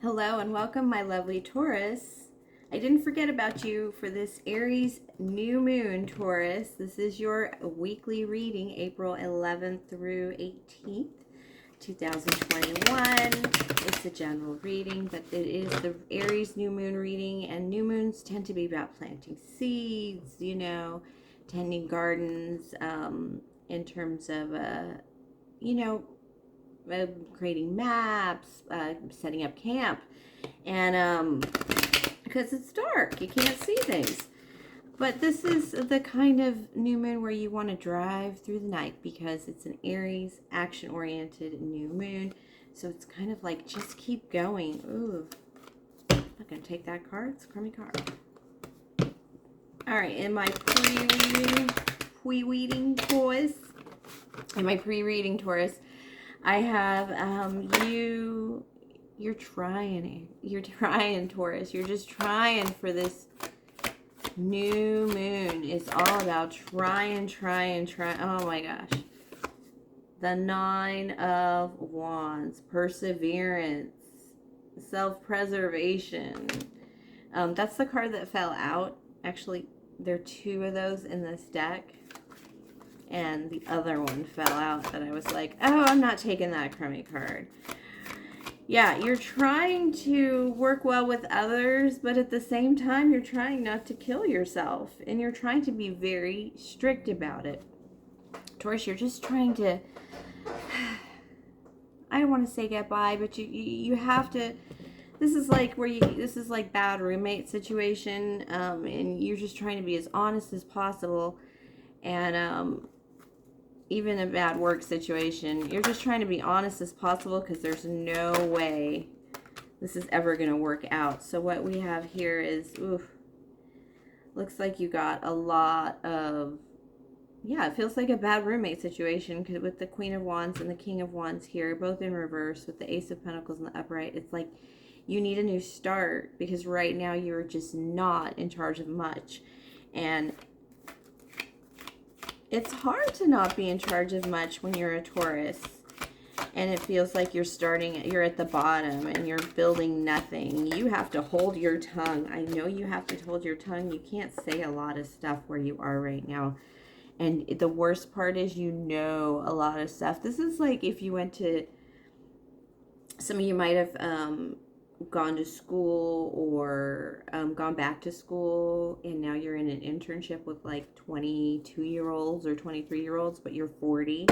Hello and welcome, my lovely Taurus. I didn't forget about you for this Aries new moon, Taurus. This is your weekly reading, April 11th through 18th, 2021. It's a general reading, but it is the Aries new moon reading, and new moons tend to be about planting seeds, tending gardens, in terms of, creating maps, setting up camp, and because it's dark, you can't see things. But this is the kind of new moon where you want to drive through the night because it's an Aries action-oriented new moon. So it's kind of like just keep going. Ooh, I'm not gonna take that card. It's a crummy card. All right, in my pre-reading Taurus, I have you're trying, Taurus. You're just trying for this new moon. It's all about trying. Oh my gosh. The 9 of Wands, perseverance, self-preservation. That's the card that fell out. Actually, there are 2 of those in this deck. And the other one fell out that I was like, oh, I'm not taking that crummy card. Yeah, you're trying to work well with others, but at the same time, you're trying not to kill yourself. And you're trying to be very strict about it. Taurus, you're just trying to, I don't want to say get by, but you have to, this is like bad roommate situation, and you're just trying to be as honest as possible. And, even a bad work situation, you're just trying to be honest as possible because there's no way this is ever going to work out. So what we have here is, looks like you got a lot of, it feels like a bad roommate situation with the Queen of Wands and the King of Wands here, both in reverse with the Ace of Pentacles in the upright. It's like you need a new start because right now you're just not in charge of much. And it's hard to not be in charge of much when you're a Taurus, and it feels like you're at the bottom and you're building nothing. You have to hold your tongue. I know you have to hold your tongue. You can't say a lot of stuff where you are right now. And the worst part is a lot of stuff. This is like if you went to, some of you might have gone to school or gone back to school, and now you're in an internship with like 22-year-olds or 23-year-olds, but you're 40,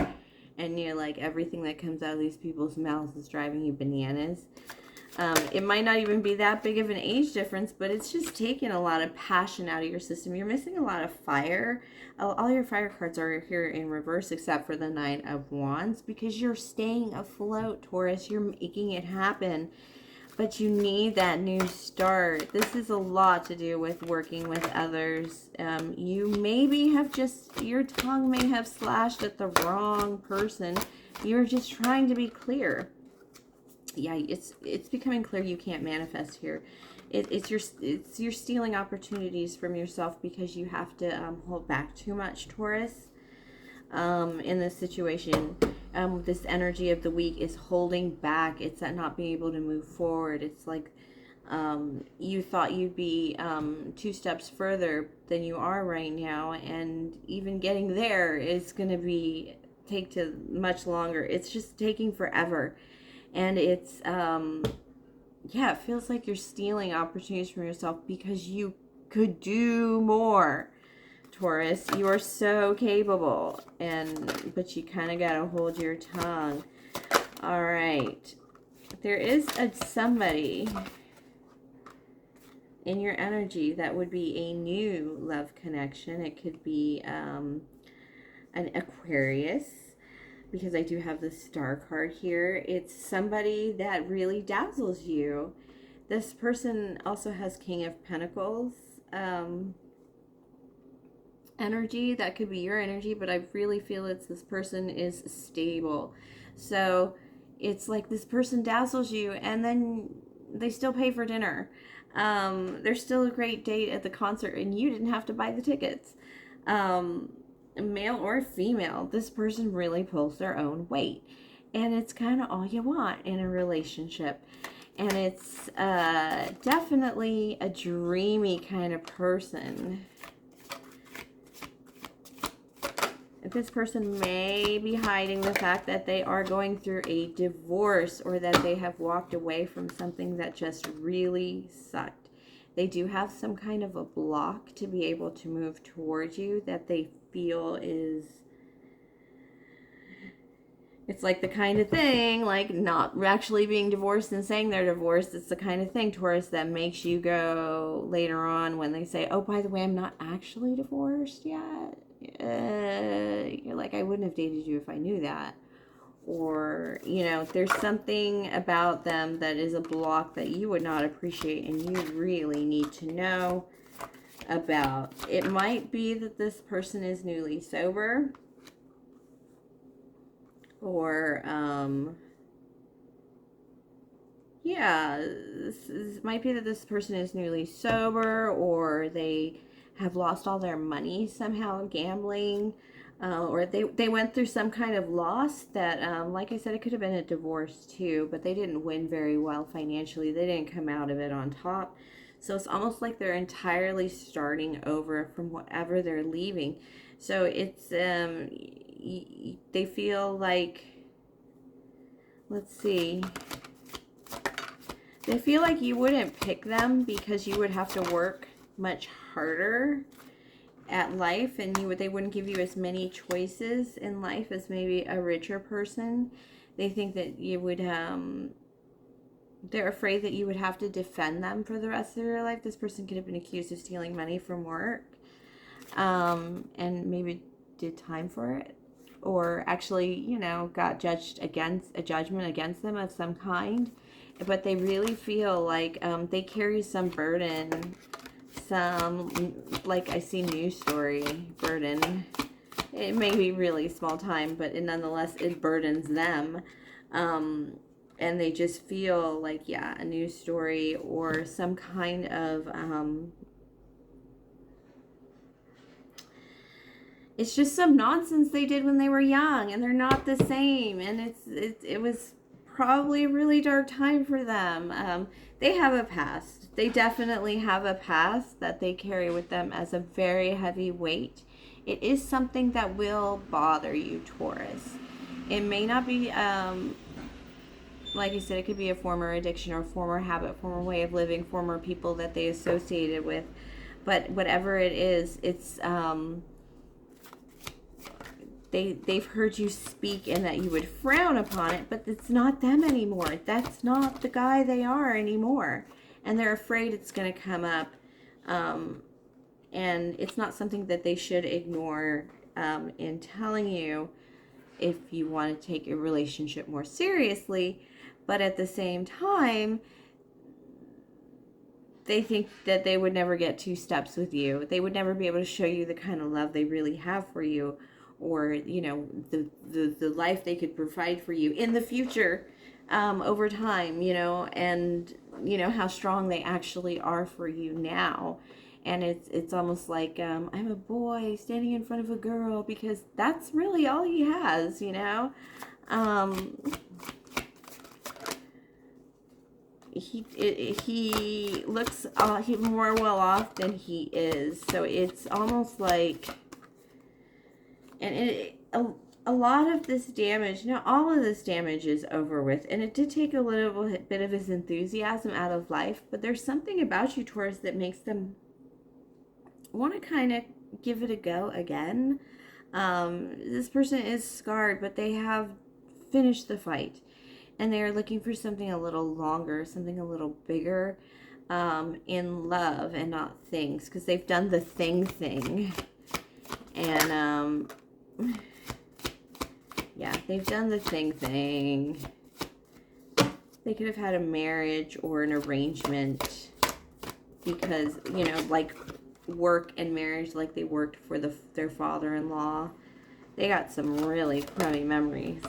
and you're like, everything that comes out of these people's mouths is driving you bananas. It might not even be that big of an age difference, but it's just taking a lot of passion out of your system. You're missing a lot of fire. All your fire cards are here in reverse except for the 9 of Wands because you're staying afloat, Taurus. You're making it happen. But you need that new start. This is a lot to do with working with others. You maybe have your tongue may have slashed at the wrong person. You're just trying to be clear. Yeah, it's becoming clear you can't manifest here. You're stealing opportunities from yourself because you have to hold back too much, Taurus. In this situation, this energy of the week is holding back. It's at not being able to move forward. It's like you thought you'd be 2 steps further than you are right now, and even getting there is going to take much longer. It's just taking forever, and it's it feels like you're stealing opportunities from yourself because you could do more. Taurus, you are so capable, but you kind of got to hold your tongue. All right. There is somebody in your energy that would be a new love connection. It could be an Aquarius, because I do have the Star card here. It's somebody that really dazzles you. This person also has King of Pentacles energy. That could be your energy, but I really feel this person is stable. So it's like this person dazzles you, and then they still pay for dinner. There's still a great date at the concert, and you didn't have to buy the tickets. Male or female, this person really pulls their own weight, and it's kind of all you want in a relationship. And it's definitely a dreamy kind of person. This person may be hiding the fact that they are going through a divorce, or that they have walked away from something that just really sucked. They do have some kind of a block to be able to move towards you that they feel is, it's like the kind of thing, like not actually being divorced and saying they're divorced. It's the kind of thing, Taurus, that makes you go later on when they say, oh, by the way, I'm not actually divorced yet. You're like, I wouldn't have dated you if I knew that. Or, you know, there's something about them that is a block that you would not appreciate and you really need to know about. It might be that this person is newly sober, or yeah, this might be that this person is newly sober, or they have lost all their money somehow gambling, or they went through some kind of loss that, like I said, it could have been a divorce too, but they didn't win very well financially. They didn't come out of it on top. So it's almost like they're entirely starting over from whatever they're leaving. So it's, they feel like, let's see, they feel like you wouldn't pick them because you would have to work much harder at life, and they wouldn't give you as many choices in life as maybe a richer person. They think that you would, they're afraid that you would have to defend them for the rest of your life. This person could have been accused of stealing money from work, and maybe did time for it, or actually, you know, got judged against, a judgment against them of some kind. But they really feel like they carry some burden, some, like I see news story burden. It may be really small time, but nonetheless it burdens them. And they just feel like, yeah, a news story or some kind of, it's just some nonsense they did when they were young, and they're not the same. And it was probably a really dark time for them. They have a past. They definitely have a past that they carry with them as a very heavy weight. It is something that will bother you, Taurus. It may not be, like I said, it could be a former addiction or former habit, former way of living, former people that they associated with. But whatever it is, it's, they've heard you speak and that you would frown upon it, but it's not them anymore. That's not the guy they are anymore. And they're afraid it's going to come up. And it's not something that they should ignore in telling you if you want to take your relationship more seriously. But at the same time, they think that they would never get two steps with you. They would never be able to show you the kind of love they really have for you, or, you know, the life they could provide for you in the future, over time, you know, and, you know, how strong they actually are for you now. And it's almost like, I'm a boy standing in front of a girl, because that's really all he has, you know. He looks more well off than he is. So it's almost like, and a lot of this damage, now all of this damage is over with, and it did take a little bit of his enthusiasm out of life, but there's something about you, Taurus, that makes them want to kind of give it a go again. This person is scarred, but they have finished the fight, and they are looking for something a little longer, something a little bigger, in love and not things, because they've done the thing. And yeah, they've done the thing. They could have had a marriage or an arrangement, because, you know, like work and marriage, like they worked for their father-in-law. They got some really crummy memories.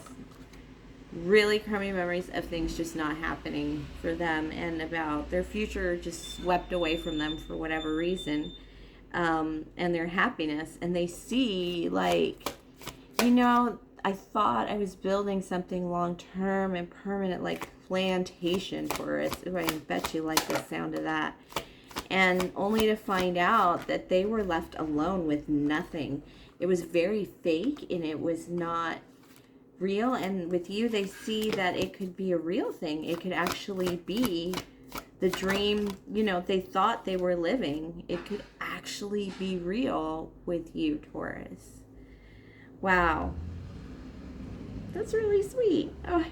Really crummy memories of things just not happening for them, and about their future just swept away from them for whatever reason. And their happiness, and they see, like, you know, I thought I was building something long-term and permanent, like plantation Taurus. Ooh, I bet you like the sound of that. And only to find out that they were left alone with nothing. It was very fake and it was not real. And with you, they see that it could be a real thing. It could actually be the dream, you know, they thought they were living. It could actually be real with you, Taurus. Wow. That's really sweet. Oh,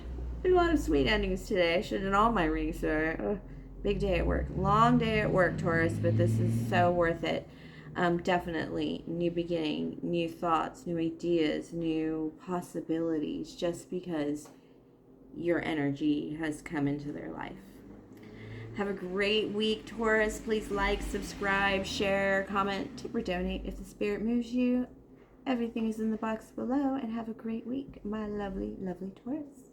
a lot of sweet endings today. I should have done all my readings today. Oh, big day at work. Long day at work, Taurus, but this is so worth it. Definitely new beginning, new thoughts, new ideas, new possibilities, just because your energy has come into their life. Have a great week, Taurus. Please like, subscribe, share, comment, tip, or donate if the spirit moves you. Everything is in the box below, and have a great week, my lovely, lovely Taurus.